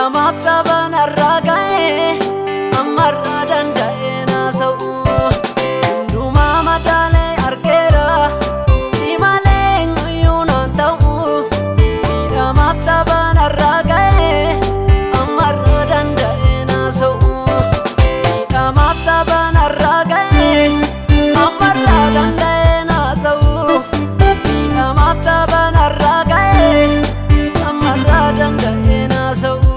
Miidhamaaf cabaan har'a ga'e ammarraa danda'e naasa'u. Hundumaa madaalee argeera si malee eenyuyyuu naan ta'u. Miidhamaaf cabaan har'a ga'e ammarraa danda'e naasa'u. Miidhamaaf cabaan har'a ga'e ammarraa danda'e naasa'u. Miidhamaaf cabaan har'a ga'e ammarraa danda'e naasa'u.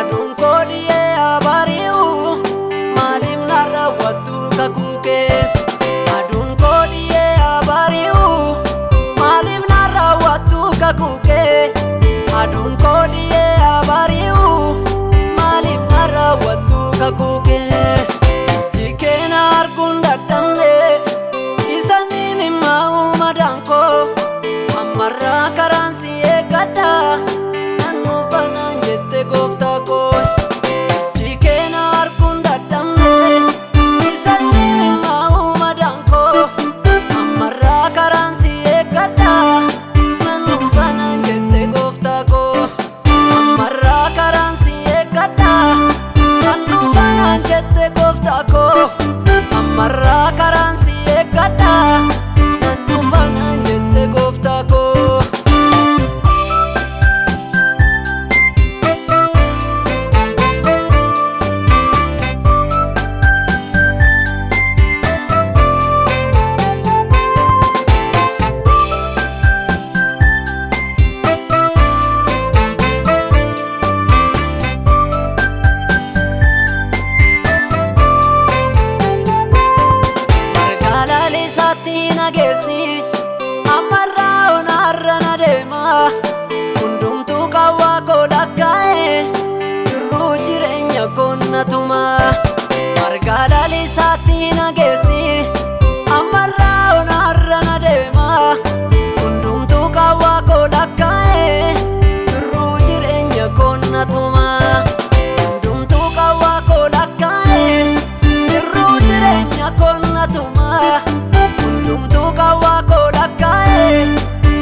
Aduun koo dhi'ee abari'u maaliif na raawwattu kakuukee. Aduun koo dhi'ee abari'u maaliif na raawwattu kakuukee. Aduun koo dhi'ee abari'u maaliif na raawwattu kakuukee. Ijji kee na arguun dadhabne isaan himimmaa'u madaan koo ammarraa karaan si eeggadha. Gooftaa koo ijji kee na arguun dadhabne isaan himimmaa'u madaan koo ammarraa karaan si eeggadha. Nan dhuunfanaan jette gooftaa koo ammarraa karaan si eeggadha. Nan dhuunfanaan jette gooftaa koo ammarraa karaan si eeggadha. Nan dhuunfanaan jette gooftaa koo. Nageessi ammarraa onarra na deema. Hundumtuu qawwaa koo lakkaa'e jiruu jireenya koo na tuma. Marga lalisaatti nageessi ammarraa onarra na deema. Hundumtuu qawwaa koo lakkaa'e jiruu jireenya koo na tuma. Hundumtuu qawwaa koo lakkaa'e jiruu jireenya koo na tuma. Hundumtuu qawwaa koo lakkaa'e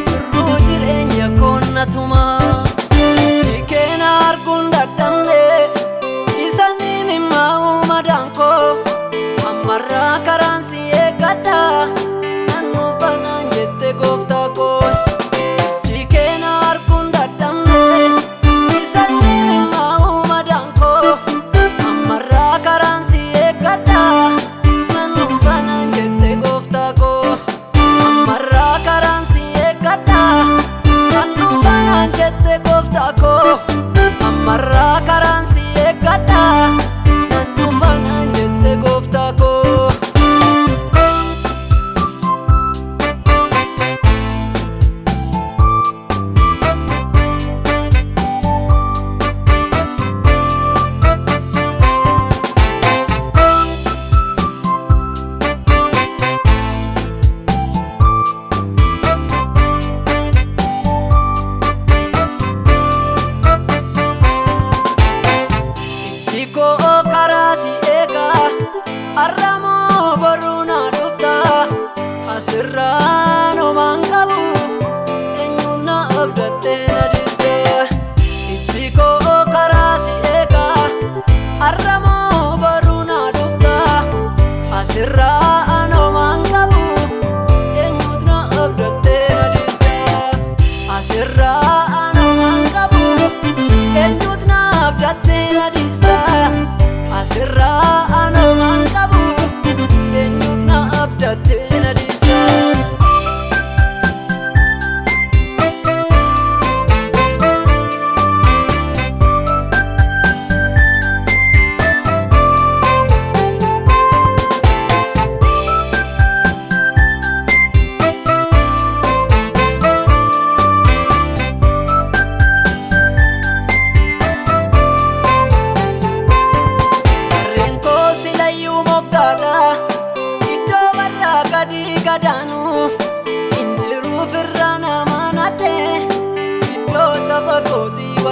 jiruu jireenya koo na tuma. Ijji kee na arguun dadhabne isaan himimmaa'u madaan koo ammarraa karaan si eeggadha. Nan dhuunfanaan jette gooftaa koo ijji kee na arguun dadhabne isaan himimmaa'u madaan koo ammarraa karaan si eeggadha. Nan dhuunfanaan jette gooftaa koo ammarraa karaan si eeggadha. Nan dhuunfanaan jette gooftaa koo ammarraa karaan si eeggadha. Nan dhuunfanaan jette gooftaa koo.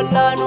wallaanu